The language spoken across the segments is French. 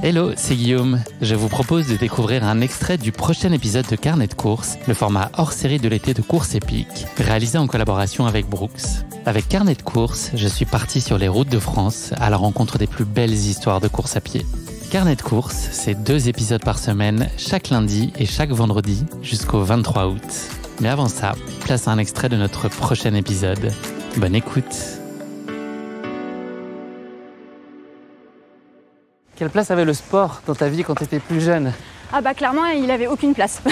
Hello, c'est Guillaume. Je vous propose de découvrir un extrait du prochain épisode de Carnet de course, le format hors-série de l'été de course épique, réalisé en collaboration avec Brooks. Avec Carnet de course, je suis parti sur les routes de France à la rencontre des plus belles histoires de course à pied. Carnet de course, c'est 2 épisodes par semaine, chaque lundi et chaque vendredi, jusqu'au 23 août. Mais avant ça, place à un extrait de notre prochain épisode. Bonne écoute. Quelle place avait le sport dans ta vie quand tu étais plus jeune ? Ah bah clairement, il avait aucune place.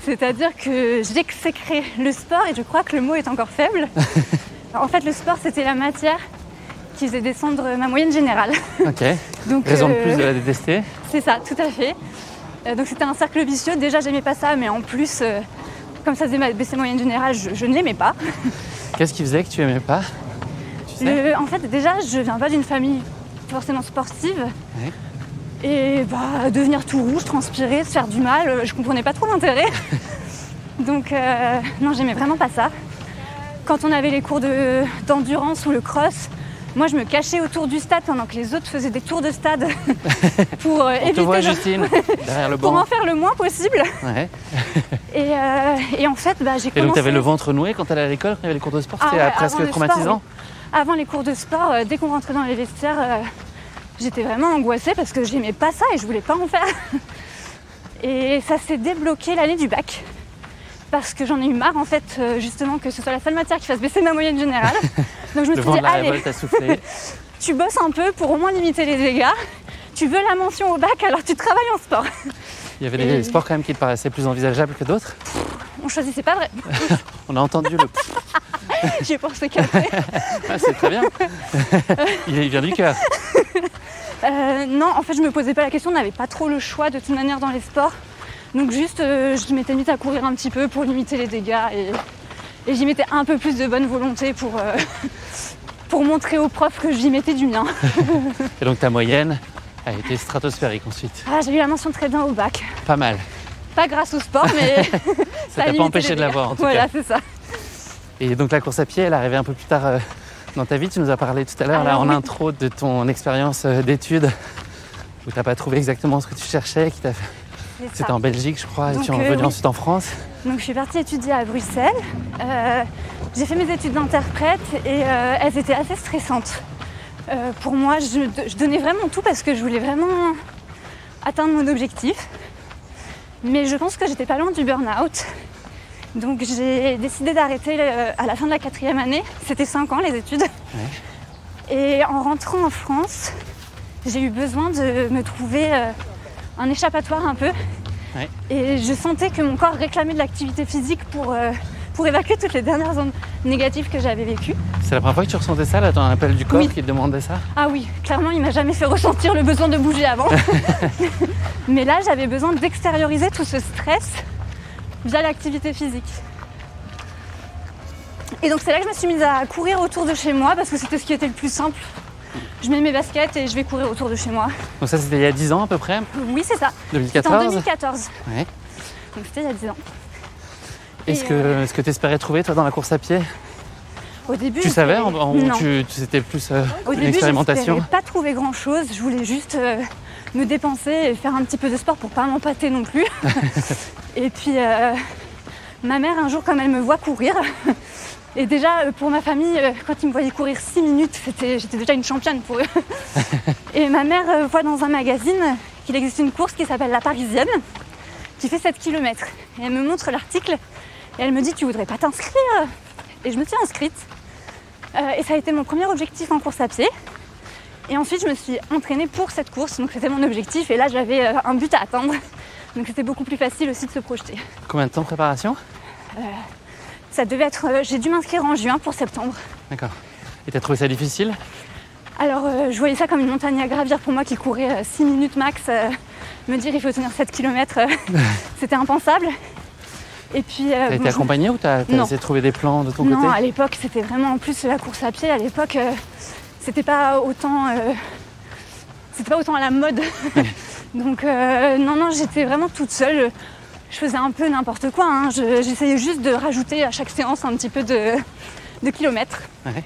C'est-à-dire que j'exécrais le sport et je crois que le mot est encore faible. En fait, le sport, c'était la matière qui faisait descendre ma moyenne générale. Ok. Donc, raison de plus de la détester. C'est ça, tout à fait. Donc c'était un cercle vicieux. Déjà, j'aimais pas ça, mais en plus, comme ça faisait baisser ma moyenne générale, je ne l'aimais pas. Qu'est-ce qui faisait que tu aimais pas ? En fait, déjà, je viens pas d'une famille forcément sportive. Ouais. Et devenir tout rouge, transpirer, se faire du mal, je comprenais pas trop l'intérêt. Donc non, j'aimais vraiment pas ça. Quand on avait les cours d'endurance ou le cross, moi je me cachais autour du stade pendant que les autres faisaient des tours de stade pour éviter te voit, Justine, derrière le banc. pour en faire le moins possible. Ouais. Et en fait, j'ai commencé... Et donc tu avais le ventre noué quand tu allais à l'école, quand il y avait les cours de sport, c'était presque traumatisant. Avant les cours de sport, dès qu'on rentrait dans les vestiaires, j'étais vraiment angoissée parce que j'aimais pas ça et je voulais pas en faire. Et ça s'est débloqué l'année du bac parce que j'en ai eu marre en fait, justement, que ce soit la seule matière qui fasse baisser ma moyenne générale. Donc je me suis dit, allez, tu bosses un peu pour au moins limiter les dégâts. Tu veux la mention au bac, alors tu travailles en sport. Il y avait des sports quand même qui te paraissaient plus envisageables que d'autres. On choisissait pas vrai. On a entendu le... J'ai pensé qu'après. C'est très bien. Il vient du cœur. Non, en fait, je me posais pas la question. On n'avait pas trop le choix de toute manière dans les sports. Donc juste, je m'étais mise à courir un petit peu pour limiter les dégâts et j'y mettais un peu plus de bonne volonté pour montrer aux profs que j'y mettais du mien. Et donc ta moyenne a été stratosphérique ensuite. Ah, j'ai eu la mention très bien au bac. Pas mal. Pas grâce au sport, mais ça t'a pas empêché de l'avoir en tout cas. Voilà, c'est ça. Et donc la course à pied, elle est arrivée un peu plus tard dans ta vie. Tu nous as parlé tout à l'heure là, en intro de ton expérience d'études où tu n'as pas trouvé exactement ce que tu cherchais. C'était en Belgique, je crois, et tu es revenu ensuite en France. Donc je suis partie étudier à Bruxelles. J'ai fait mes études d'interprète et elles étaient assez stressantes. Pour moi, je donnais vraiment tout parce que je voulais vraiment atteindre mon objectif. Mais je pense que j'étais pas loin du burn-out. Donc j'ai décidé d'arrêter à la fin de la 4e année. C'était 5 ans les études. Ouais. Et en rentrant en France, j'ai eu besoin de me trouver un échappatoire un peu. Ouais. Et je sentais que mon corps réclamait de l'activité physique pour évacuer toutes les dernières ondes négatives que j'avais vécues. C'est la première fois que tu ressentais ça, là, ton appel du corps qui te demandait ça ? Ah oui, clairement, il m'a jamais fait ressentir le besoin de bouger avant. Mais là, j'avais besoin d'extérioriser tout ce stress via l'activité physique. Et donc c'est là que je me suis mise à courir autour de chez moi parce que c'était ce qui était le plus simple. Je mets mes baskets et je vais courir autour de chez moi. Donc ça c'était il y a 10 ans à peu près ? Oui, c'est ça. 2014 ? C'était en 2014. Ouais. Donc c'était il y a 10 ans. Est-ce que tu espérais trouver toi dans la course à pied ? Au début, tu savais ou c'était plus une expérimentation ? Au début, je n'espérais pas trouver grand-chose. Je voulais juste me dépenser et faire un petit peu de sport pour pas m'empâter non plus. Et puis, ma mère, un jour, comme elle me voit courir, et déjà, pour ma famille, quand ils me voyaient courir 6 minutes, j'étais déjà une championne pour eux. Et ma mère voit dans un magazine qu'il existe une course qui s'appelle La Parisienne, qui fait 7 km. Et elle me montre l'article et elle me dit « Tu voudrais pas t'inscrire ?» Et je me suis inscrite. Et ça a été mon premier objectif en course à pied. Et ensuite, je me suis entraînée pour cette course. Donc c'était mon objectif. Et là, j'avais un but à atteindre. Donc c'était beaucoup plus facile aussi de se projeter. Combien de temps de préparation ? Ça devait être... j'ai dû m'inscrire en juin pour septembre. D'accord. Et t'as trouvé ça difficile ? Alors, je voyais ça comme une montagne à gravir pour moi qui courait 6 minutes max. Me dire il faut tenir 7 km, c'était impensable. Et puis, t'as été accompagnée ou t'as essayé de trouver des plans de ton côté ? Non, à l'époque, c'était vraiment en plus la course à pied. À l'époque, c'était pas autant à la mode. Donc, non, j'étais vraiment toute seule. Je faisais un peu n'importe quoi. Hein. J'essayais juste de rajouter à chaque séance un petit peu de kilomètres. Ouais.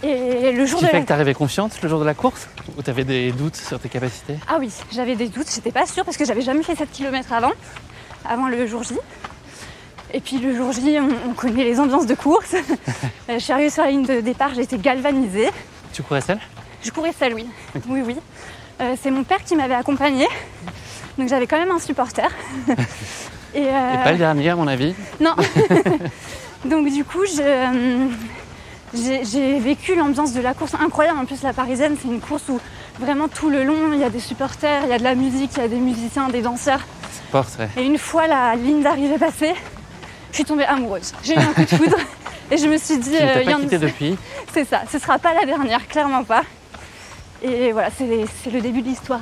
Et le jour Qui de fait la... que t'arrivais confiante le jour de la course? Ou t'avais des doutes sur tes capacités? Ah oui, j'avais des doutes, j'étais pas sûre parce que j'avais jamais fait 7 km avant le jour J. Et puis le jour J, on connaît les ambiances de course. Je suis arrivée sur la ligne de départ, j'ai été galvanisée. Tu courais seule? Je courais seule, oui. Oui, oui. C'est mon père qui m'avait accompagnée. Donc j'avais quand même un supporter. Et pas le dernier à mon avis. Non. Donc du coup, j'ai vécu l'ambiance de la course incroyable. En plus, la parisienne, c'est une course où vraiment tout le long, il y a des supporters, il y a de la musique, il y a des musiciens, des danseurs. Sport, ouais. Et une fois la ligne d'arrivée passée, je suis tombée amoureuse. J'ai eu un coup de foudre et je me suis dit... Tu ne t'as pas quitté depuis? C'est ça, ce sera pas la dernière, clairement pas. Et voilà, c'est le début de l'histoire.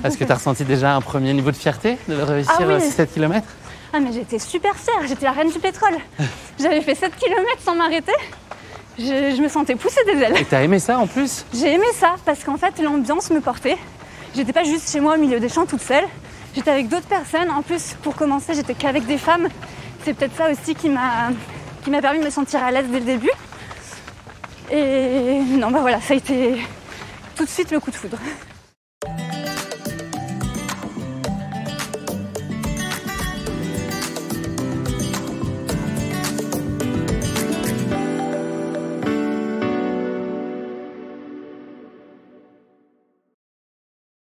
Est-ce que tu as ressenti déjà un premier niveau de fierté de réussir 7 km? Ah mais j'étais super fière, j'étais la reine du pétrole. J'avais fait 7 km sans m'arrêter. Je me sentais pousser des ailes. Et t'as aimé ça en plus? J'ai aimé ça parce qu'en fait l'ambiance me portait. J'étais pas juste chez moi au milieu des champs toute seule. J'étais avec d'autres personnes. En plus, pour commencer, j'étais qu'avec des femmes. C'est peut-être ça aussi qui m'a permis de me sentir à l'aise dès le début. Et non, bah voilà, ça a été tout de suite le coup de foudre.